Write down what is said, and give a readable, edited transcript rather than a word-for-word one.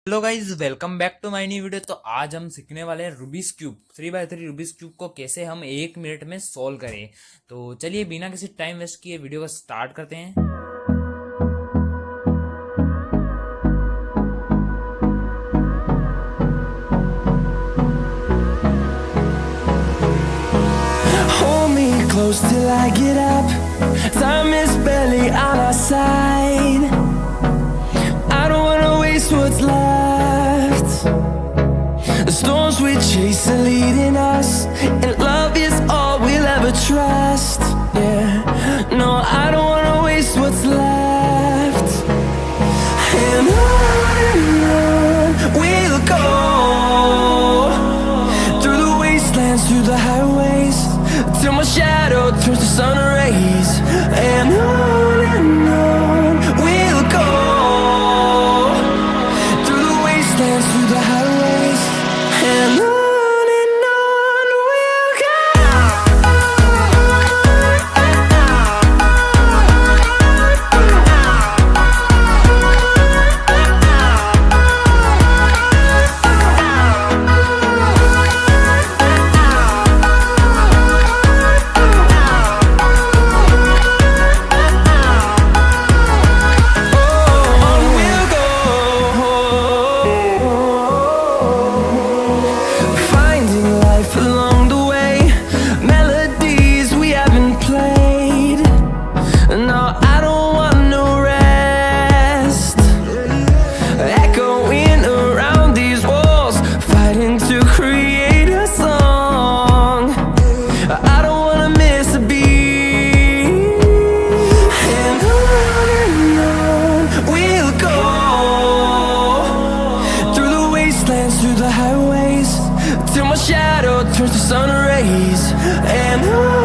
Hello guys, welcome back to my new video. तो आज हम सीखने वाले हैं Rubik's cube 3x3 Rubik's cube को कैसे हम 1 मिनट में सॉल्व करें। तो चलिए बिना किसी टाइम वेस्ट किए वीडियो को स्टार्ट करते हैं। Hold me close till I get up. Time is barely on our side. I don't wanna waste what's left. The storms we chase are leading us, and love is all we'll ever trust. Yeah, no, I don't wanna waste what's left. And on we'll go, through the wastelands, through the highways, till my shadow turns to sun rays. And on we'll go, through the wastelands, through the highways, and on we'll go. Finding life along the way, melodies we haven't played. No, I don't want no rest. Echoing around these walls, fighting to create a song. I don't wanna miss a beat. And on we'll go, through the wastelands, through the highways, till my shadow turns to sun rays. And on